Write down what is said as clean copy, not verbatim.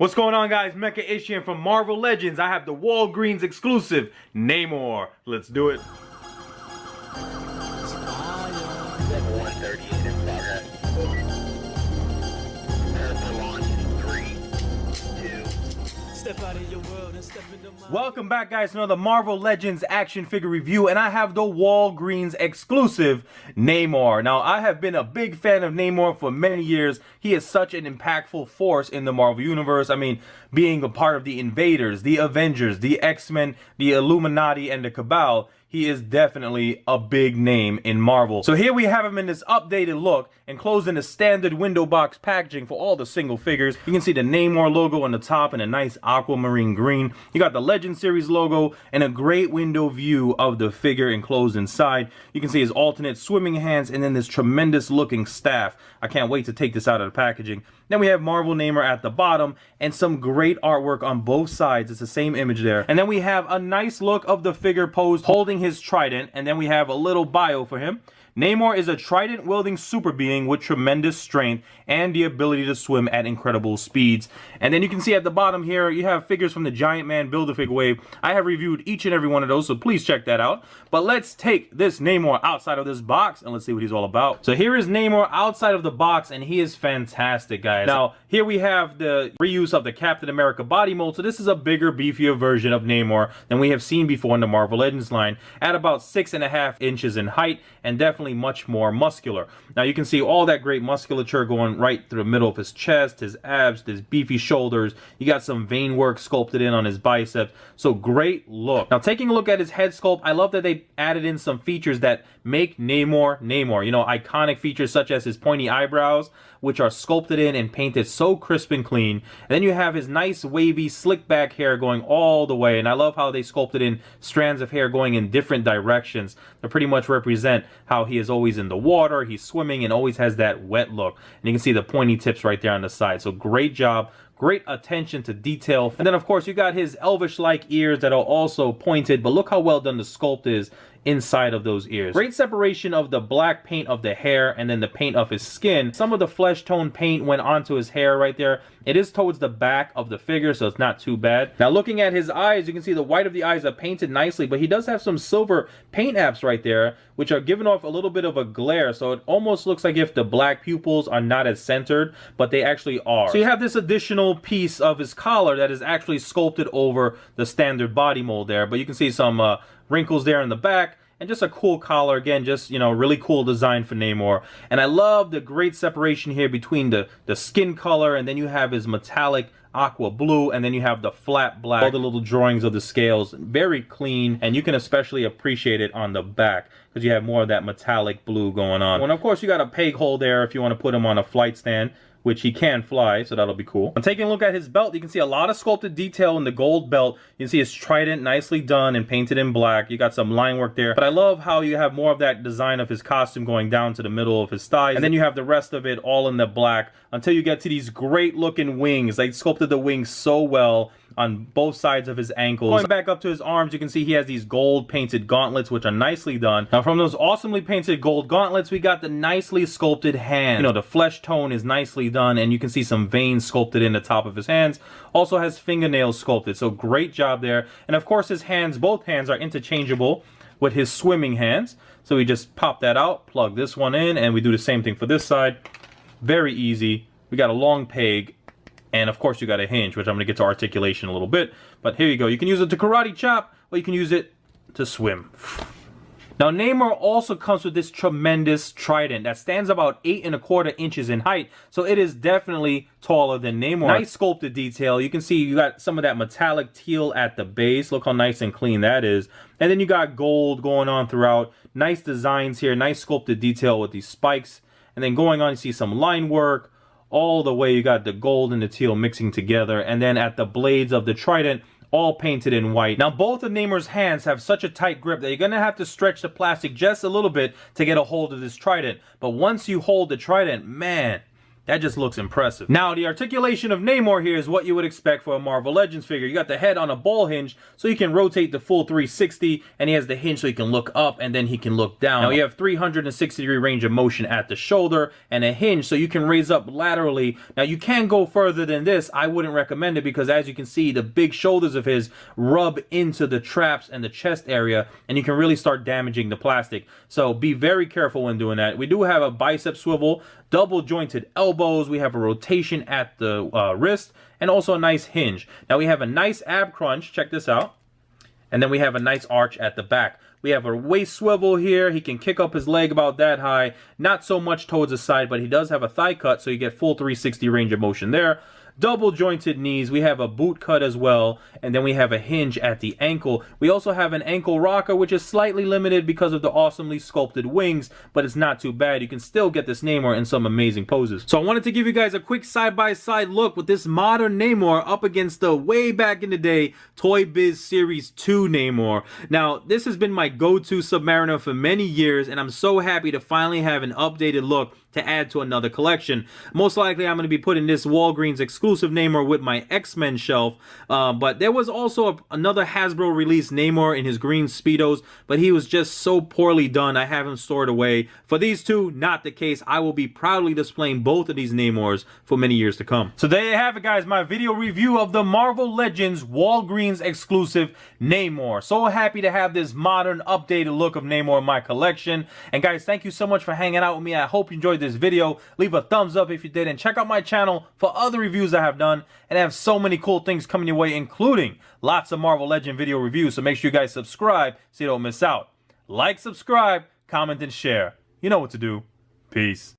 What's going on, guys? Mecha Ishian from Marvel Legends. I have the Walgreens exclusive Namor. Let's do it. Welcome back, guys, to another Marvel Legends action figure review, and I have the Walgreens exclusive Namor. Now, I have been a big fan of Namor for many years. He is such an impactful force in the Marvel Universe. I mean, being a part of the Invaders, the Avengers, the X-Men, the Illuminati, and the Cabal, he is definitely a big name in Marvel. So here we have him in this updated look, enclosed in a standard window box packaging for all the single figures. You can see the Namor logo on the top in a nice aquamarine green. You got the Legend Series logo and a great window view of the figure enclosed inside. You can see his alternate swimming hands and then this tremendous looking staff. I can't wait to take this out of the packaging. Then we have Marvel Namor at the bottom and some great artwork on both sides. It's the same image there. And then we have a nice look of the figure posed holding his trident, and then we have a little bio for him. Namor is a trident-wielding super being with tremendous strength and the ability to swim at incredible speeds. And then you can see at the bottom here, you have figures from the Giant Man Build-A-Figure wave. I have reviewed each and every one of those, so please check that out. But let's take this Namor outside of this box, and let's see what he's all about. So here is Namor outside of the box, and he is fantastic, guys. Now, here we have the reuse of the Captain America body mold. So this is a bigger, beefier version of Namor than we have seen before in the Marvel Legends line, at about 6.5 inches in height, and definitely much more muscular. Now you can see all that great musculature going right through the middle of his chest, his abs, his beefy shoulders. You got some vein work sculpted in on his biceps. So great look. Now taking a look at his head sculpt, I love that they added in some features that make Namor Namor. You know, iconic features such as his pointy eyebrows, which are sculpted in and painted so crisp and clean. And then you have his nice wavy slick back hair going all the way, and I love how they sculpted in strands of hair going in different directions that pretty much represent how he is always in the water, he's swimming, and always has that wet look. And you can see the pointy tips right there on the side. So great job. Great attention to detail. And then of course you got his elvish-like ears that are also pointed, but look how well done the sculpt is inside of those ears. Great separation of the black paint of the hair and then the paint of his skin. Some of the flesh tone paint went onto his hair right there. It is towards the back of the figure, so it's not too bad. Now looking at his eyes, you can see the white of the eyes are painted nicely, but he does have some silver paint apps right there, which are giving off a little bit of a glare, so it almost looks like if the black pupils are not as centered, but they actually are. So you have this additional piece of his collar that is actually sculpted over the standard body mold there, but you can see some wrinkles there in the back. And just a cool collar, again, just, you know, really cool design for Namor. And I love the great separation here between the skin color, and then you have his metallic aqua blue, and then you have the flat black. All the little drawings of the scales, very clean, and you can especially appreciate it on the back because you have more of that metallic blue going on. And of course you got a peg hole there if you want to put him on a flight stand, which he can fly, so that'll be cool. And taking a look at his belt, you can see a lot of sculpted detail in the gold belt. You can see his trident nicely done and painted in black. You got some line work there. But I love how you have more of that design of his costume going down to the middle of his thighs. And then you have the rest of it all in the black until you get to these great looking wings. They sculpted the wings so well on both sides of his ankles. Going back up to his arms, you can see he has these gold painted gauntlets, which are nicely done. Now from those awesomely painted gold gauntlets, we got the nicely sculpted hands. You know, the flesh tone is nicely done, and you can see some veins sculpted in the top of his hands. Also has fingernails sculpted, so great job there. And of course his hands, both hands are interchangeable with his swimming hands. So we just pop that out, plug this one in, and we do the same thing for this side. Very easy. We got a long peg. And of course you got a hinge, which I'm going to get to articulation a little bit. But here you go. You can use it to karate chop, or you can use it to swim. Now Namor also comes with this tremendous trident that stands about 8.25 inches in height. So it is definitely taller than Namor. Nice sculpted detail. You can see you got some of that metallic teal at the base. Look how nice and clean that is. And then you got gold going on throughout. Nice designs here. Nice sculpted detail with these spikes. And then going on, you see some line work. All the way you got the gold and the teal mixing together, and then at the blades of the trident, all painted in white. Now both of Namor's hands have such a tight grip that you're gonna have to stretch the plastic just a little bit to get a hold of this trident. But once you hold the trident, man, That just looks impressive. Now, the articulation of Namor here is what you would expect for a Marvel Legends figure. You got the head on a ball hinge, so you can rotate the full 360, and he has the hinge so he can look up, and then he can look down. Now, you have 360-degree range of motion at the shoulder, and a hinge so you can raise up laterally. Now, you can go further than this. I wouldn't recommend it because, as you can see, the big shoulders of his rub into the traps and the chest area, and you can really start damaging the plastic. So be very careful when doing that. We do have a bicep swivel, double jointed elbows, we have a rotation at the wrist, and also a nice hinge. Now we have a nice ab crunch, check this out, and then we have a nice arch at the back. We have a waist swivel here. He can kick up his leg about that high, not so much towards the side, but he does have a thigh cut, so you get full 360 range of motion there. Double jointed knees, we have a boot cut as well, and then we have a hinge at the ankle. We also have an ankle rocker, which is slightly limited because of the awesomely sculpted wings, but it's not too bad. You can still get this Namor in some amazing poses. So I wanted to give you guys a quick side-by-side look with this modern Namor up against the way back in the day Toy Biz Series 2 Namor. Now, this has been my go-to Submariner for many years, and I'm so happy to finally have an updated look to add to another collection. Most likely I'm going to be putting this Walgreens exclusive Namor with my X-Men shelf, but there was also another Hasbro released Namor in his green Speedos, but he was just so poorly done I have him stored away. For these two, not the case. I will be proudly displaying both of these Namors for many years to come. So there you have it, guys, my video review of the Marvel Legends Walgreens exclusive Namor. So happy to have this modern updated look of Namor in my collection. And guys, thank you so much for hanging out with me. I hope you enjoyed this video. Leave a thumbs up if you did, and check out my channel for other reviews I have done, and I have so many cool things coming your way, including lots of Marvel Legend video reviews. So make sure you guys subscribe so you don't miss out. Like, subscribe, comment, and share. You know what to do. Peace.